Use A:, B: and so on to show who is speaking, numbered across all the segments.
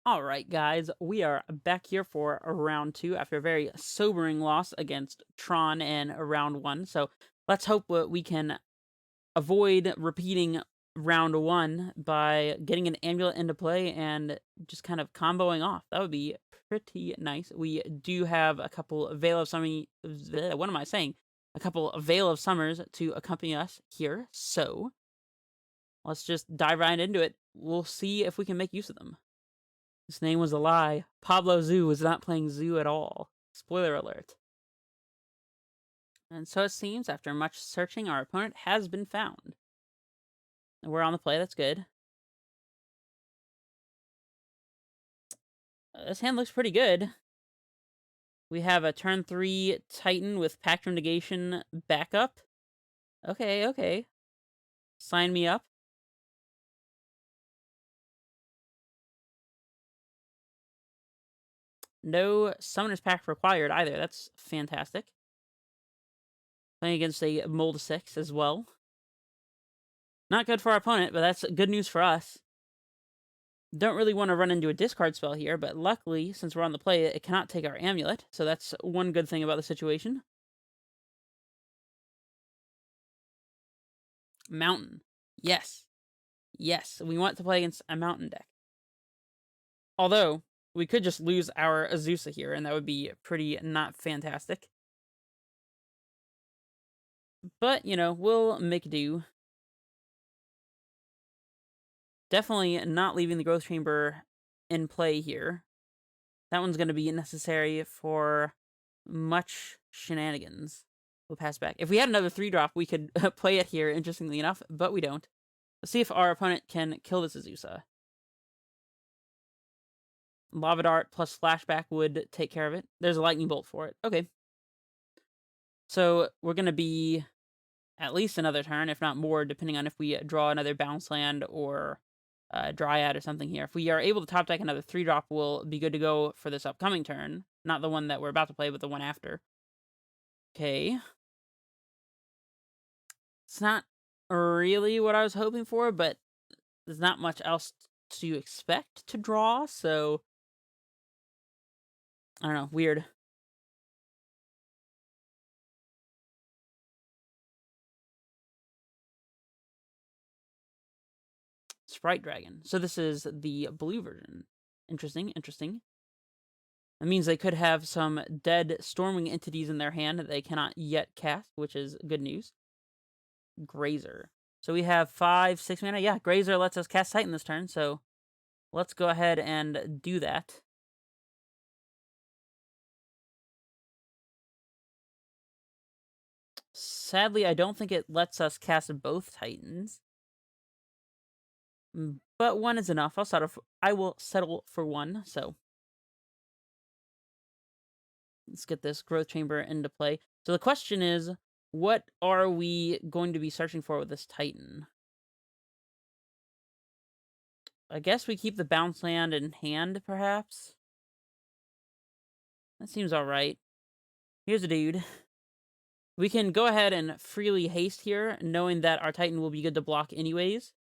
A: Alright, guys, we are back here for round 2 after a very sobering loss against Tron in round 1. So let's hope that we can avoid repeating round 1 by getting an amulet into play and just kind of comboing off. That would be pretty nice. We do have a couple of Veil of Summer. What am I saying? A couple of Veil of Summers to accompany us here. So let's just dive right into it. We'll see if we can make use of them. His name was a lie. Pablo Zoo was not playing Zoo at all. Spoiler alert. And so it seems, after much searching, our opponent has been found. We're on the play, that's good. This hand looks pretty good. We have a turn 3 Titan with Pactum Negation backup. Okay. Sign me up. No Summoner's Pact required either. That's fantastic. Playing against a Mold 6 as well. Not good for our opponent, but that's good news for us. Don't really want to run into a discard spell here, but luckily, since we're on the play, it cannot take our amulet, so that's one good thing about the situation. Mountain. Yes. We want to play against a mountain deck. Although, we could just lose our Azusa here, and that would be pretty not fantastic. But, we'll make do. Definitely not leaving the Growth Chamber in play here. That one's going to be necessary for much shenanigans. We'll pass back. If we had another 3-drop, we could play it here, interestingly enough, but we don't. Let's see if our opponent can kill this Azusa. Lava Dart plus Flashback would take care of it. There's a Lightning Bolt for it. Okay. So we're going to be at least another turn, if not more, depending on if we draw another Bounce Land or Dryad or something here. If we are able to top deck another 3-drop, we'll be good to go for this upcoming turn. Not the one that we're about to play, but the one after. Okay. It's not really what I was hoping for, but there's not much else to expect to draw, so I don't know, weird. Sprite Dragon. So this is the blue version. Interesting. That means they could have some dead Stormwing entities in their hand that they cannot yet cast, which is good news. Grazer. So we have 5, 6 mana. Yeah, Grazer lets us cast Titan this turn, so let's go ahead and do that. Sadly, I don't think it lets us cast both Titans. But one is enough. I will settle for one, so let's get this Growth Chamber into play. So the question is, what are we going to be searching for with this Titan? I guess we keep the Bounce Land in hand, perhaps? That seems alright. Here's a dude. We can go ahead and freely haste here, knowing that our Titan will be good to block anyways.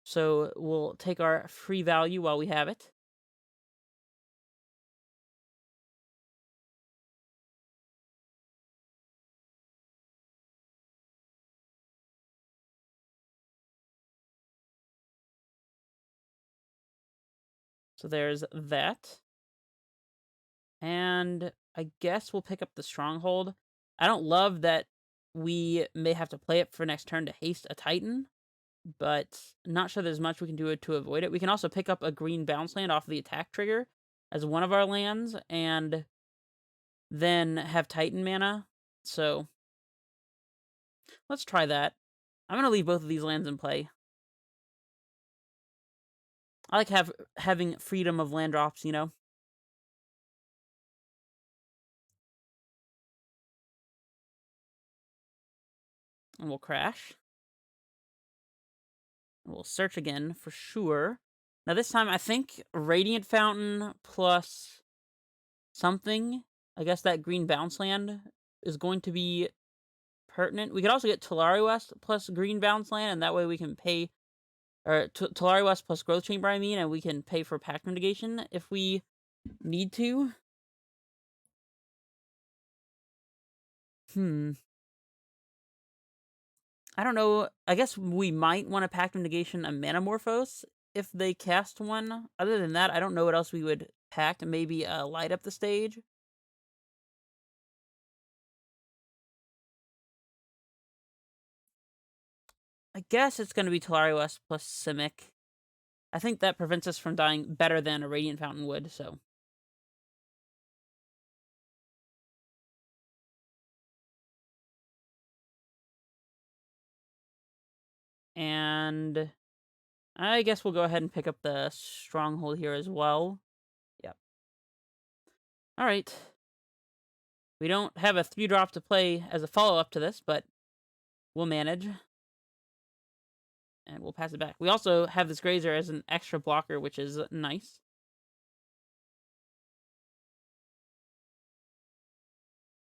A: So we'll take our free value while we have it. So there's that. And I guess we'll pick up the Stronghold. I don't love that we may have to play it for next turn to haste a Titan, but not sure there's much we can do to avoid it. We can also pick up a green bounce land off the attack trigger as one of our lands, and then have Titan mana. So let's try that. I'm going to leave both of these lands in play. I like having freedom of land drops, And we'll crash. We'll search again for sure. Now this time, I think Radiant Fountain plus something. I guess that green bounce land is going to be pertinent. We could also get Talari West plus green bounce land, and that way we can pay or Talari West plus Growth Chamber, I mean, and we can pay for Pact Negation if we need to. I don't know. I guess we might want to Pact Negation a Manamorphose if they cast one. Other than that, I don't know what else we would pact. Maybe light up the stage. I guess it's going to be Talari West plus Simic. I think that prevents us from dying better than a Radiant Fountain would, so. And I guess we'll go ahead and pick up the Stronghold here as well. Yep. Alright. We don't have a 3-drop to play as a follow-up to this, but we'll manage. And we'll pass it back. We also have this Grazer as an extra blocker, which is nice.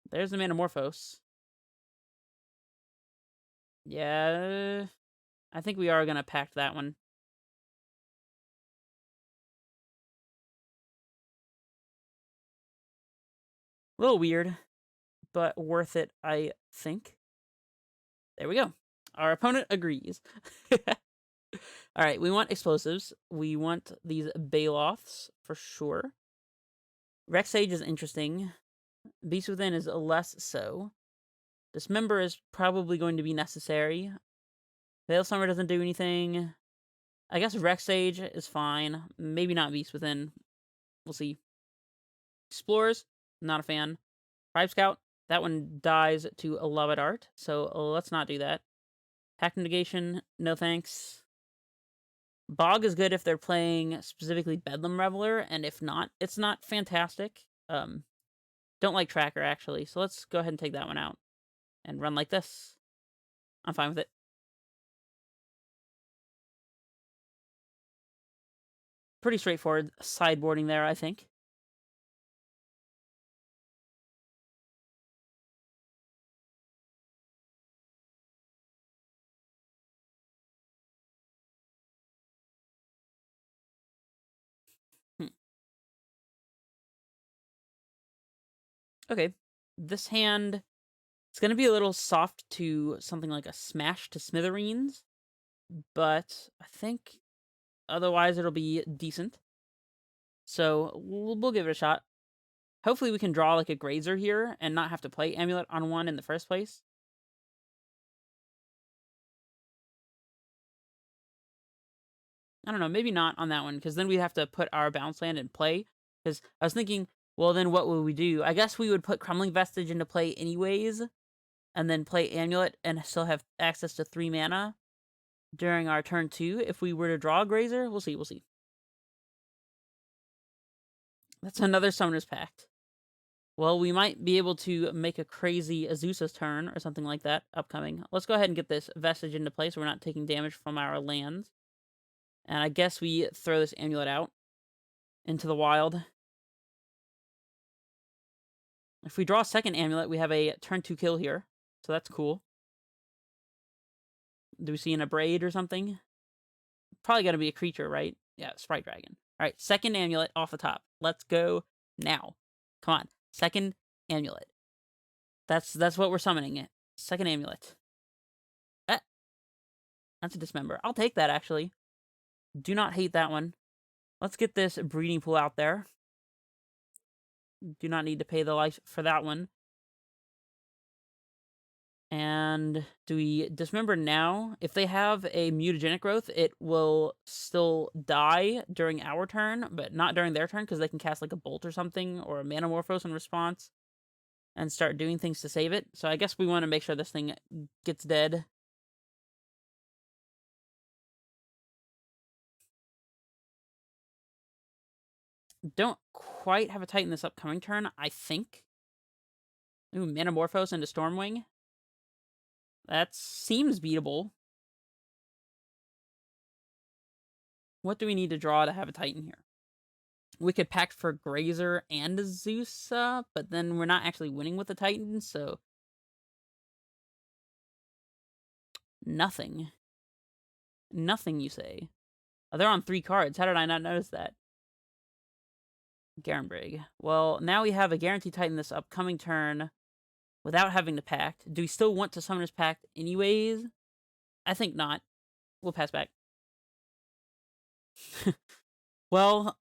A: There's the Manamorphose. Yeah, I think we are going to pact that one. A little weird, but worth it, I think. There we go. Our opponent agrees. Alright, we want explosives. We want these Baloths, for sure. Rex Sage is interesting. Beast Within is less so. Dismember is probably going to be necessary. Veil Summer doesn't do anything. I guess Rex Sage is fine. Maybe not Beast Within. We'll see. Explorers, not a fan. Tribe Scout, that one dies to a Love Art, so let's not do that. Pact Negation, no thanks. Bog is good if they're playing specifically Bedlam Reveler, and if not, it's not fantastic. Don't like Tracker, actually, so let's go ahead and take that one out. And run like this. I'm fine with it. Pretty straightforward sideboarding there, I think. Okay. This hand is going to be a little soft to something like a Smash to Smithereens, but I think otherwise it'll be decent. So we'll give it a shot. Hopefully we can draw like a Grazer here and not have to play Amulet on one in the first place. I don't know, maybe not on that one, because then we have to put our bounce land in play. Because I was thinking, well, then what would we do? I guess we would put Crumbling Vestige into play anyways, and then play Amulet and still have access to 3 mana during our turn 2 if we were to draw a Grazer. We'll see, we'll see. That's another Summoner's Pact. Well, we might be able to make a crazy Azusa's turn or something like that upcoming. Let's go ahead and get this Vestige into play so we're not taking damage from our lands. And I guess we throw this Amulet out into the wild. If we draw a second Amulet, we have a turn 2 kill here. So that's cool. Do we see an Abrade or something? Probably got to be a creature, right? Yeah, Sprite Dragon. All right, second Amulet off the top. Let's go now. Come on, second Amulet. That's what we're summoning it. Second Amulet. That's a Dismember. I'll take that, actually. Do not hate that one. Let's get this Breeding Pool out there. Do not need to pay the life for that one. And do we Dismember now? If they have a Mutagenic Growth, it will still die during our turn, but not during their turn, because they can cast like a Bolt or something, or a Manamorphose in response, and start doing things to save it. So I guess we want to make sure this thing gets dead. Don't quite have a Titan this upcoming turn, I think. Ooh, Manamorphose into Stormwing. That seems beatable. What do we need to draw to have a Titan here? We could pact for Grazer and Zeus, but then we're not actually winning with the Titan, so... Nothing. Nothing, you say? Oh, they're on 3 cards. How did I not notice that? Garenbrig. Well, now we have a Guaranteed Titan this upcoming turn without having to pact. Do we still want to Summoner's Pact anyways? I think not. We'll pass back. Well,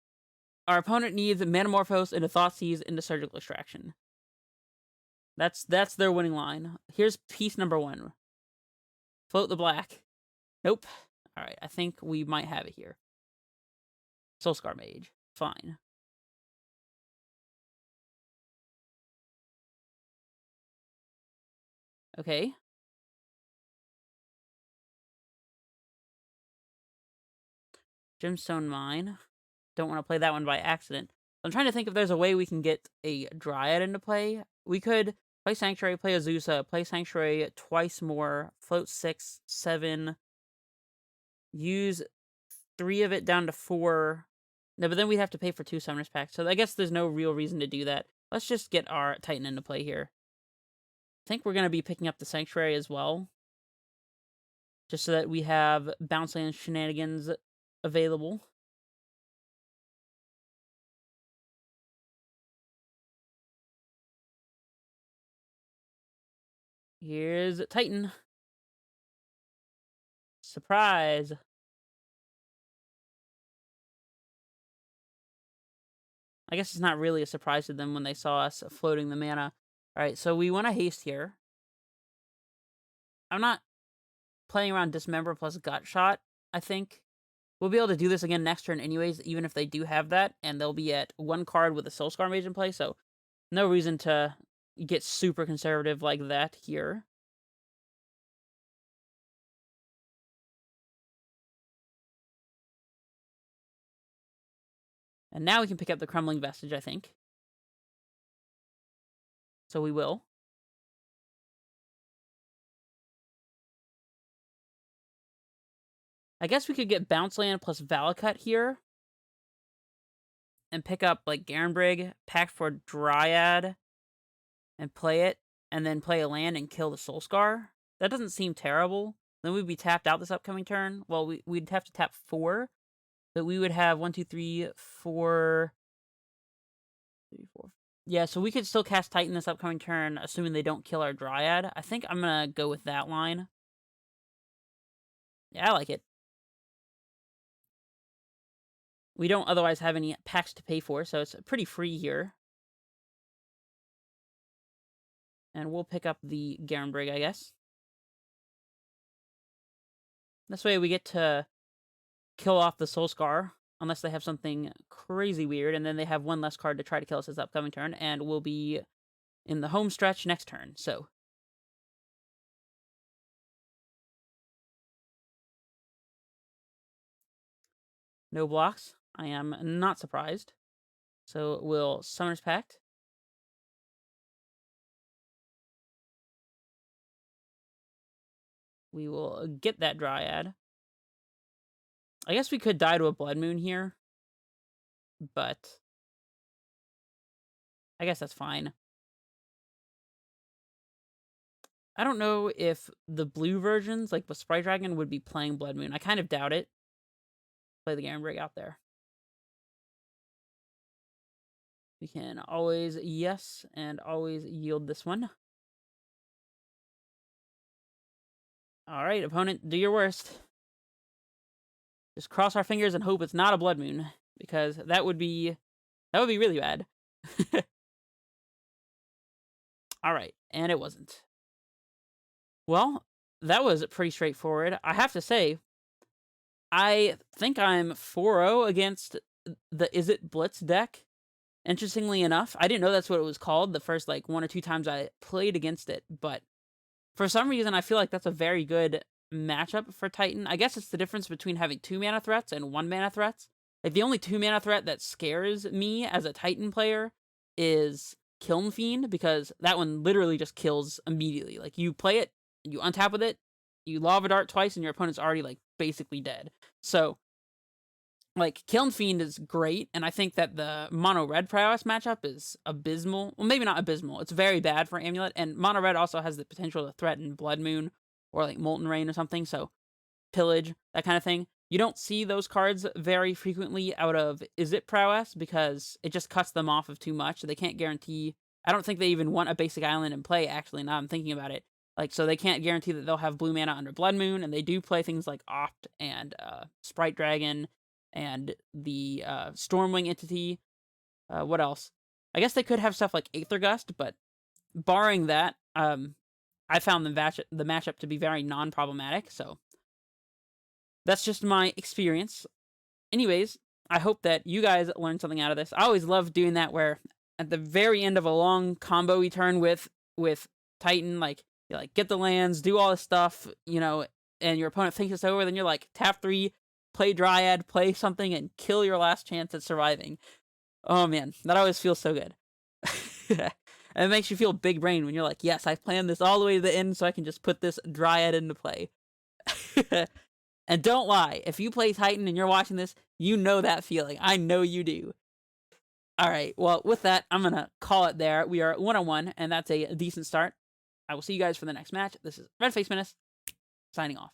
A: our opponent needs Manamorphose into Thoughtseize into Surgical Extraction. That's their winning line. Here's piece number 1. Float the black. Nope. Alright, I think we might have it here. Soulscar Mage. Fine. Okay. Gemstone Mine. Don't want to play that one by accident. I'm trying to think if there's a way we can get a Dryad into play. We could play Sanctuary, play Azusa, play Sanctuary twice more, float 6, 7, use 3 of it down to 4. No, but then we'd have to pay for 2 Summoners Packs, so I guess there's no real reason to do that. Let's just get our Titan into play here. I think we're going to be picking up the Sanctuary as well, just so that we have Bounce Land shenanigans available. Here's Titan. Surprise! I guess it's not really a surprise to them when they saw us floating the mana. Alright, so we want to haste here. I'm not playing around Dismember plus Gut Shot, I think. We'll be able to do this again next turn anyways, even if they do have that, and they'll be at 1 card with a Soulscar Mage in play, so no reason to get super conservative like that here. And now we can pick up the Crumbling Vestige, I think. So we will. I guess we could get Bounce Land plus Valakut here. And pick up, like, Garenbrig, pack for Dryad, and play it. And then play a land and kill the Soulscar. That doesn't seem terrible. Then we'd be tapped out this upcoming turn. Well, we'd have to tap 4. But we would have 1, 2, 3, 4... 3, 4... Yeah, so we could still cast Titan this upcoming turn, assuming they don't kill our Dryad. I think I'm gonna go with that line. Yeah, I like it. We don't otherwise have any packs to pay for, so it's pretty free here. And we'll pick up the Garenbrig, I guess. This way we get to kill off the Soulscar, unless they have something crazy weird, and then they have 1 less card to try to kill us this upcoming turn, and we'll be in the home stretch next turn, so. No blocks. I am not surprised. So we'll Summoner's Pact. We will get that Dryad. I guess we could die to a Blood Moon here, but I guess that's fine. I don't know if the blue versions, like the Sprite Dragon, would be playing Blood Moon. I kind of doubt it. Play the Garenbrig out there. We can always yes and always yield this one. Alright, opponent, do your worst. Just cross our fingers and hope it's not a Blood Moon, because that would be really bad. Alright, and it wasn't. Well, that was pretty straightforward. I have to say, I think I'm 4-0 against the Izzet Blitz deck. Interestingly enough, I didn't know that's what it was called the first, like, 1 or 2 times I played against it, but for some reason, I feel like that's a very good matchup for Titan. I guess it's the difference between having 2 mana threats and 1 mana threats. Like, the only 2 mana threat that scares me as a Titan player is Kiln Fiend, because that one literally just kills immediately. Like, you play it, you untap with it, you Lava Dart twice, and your opponent's already, like, basically dead. So, like, Kiln Fiend is great, and I think that the Mono-Red Prowess matchup is abysmal. Well, maybe not abysmal. It's very bad for Amulet, and Mono-Red also has the potential to threaten Blood Moon or, like, Molten Rain or something, so pillage, that kind of thing. You don't see those cards very frequently out of Izzet Prowess because it just cuts them off of too much. They can't guarantee. I don't think they even want a basic island in play, actually, now I'm thinking about it. Like, so they can't guarantee that they'll have blue mana under Blood Moon, and they do play things like Opt and Sprite Dragon and the Stormwing entity. What else? I guess they could have stuff like Aether Gust, but barring that, I found the matchup to be very non-problematic, so that's just my experience. Anyways, I hope that you guys learned something out of this. I always love doing that where at the very end of a long combo turn with Titan, like, you like get the lands, do all this stuff, you know, and your opponent thinks it's over, then you're like, tap 3, play Dryad, play something, and kill your last chance at surviving. Oh man, that always feels so good. And it makes you feel big brain when you're like, yes, I planned this all the way to the end so I can just put this Dryad into play. And don't lie, if you play Titan and you're watching this, you know that feeling. I know you do. Alright, well, with that, I'm gonna call it there. We are 1-1, and that's a decent start. I will see you guys for the next match. This is Redface Menace, signing off.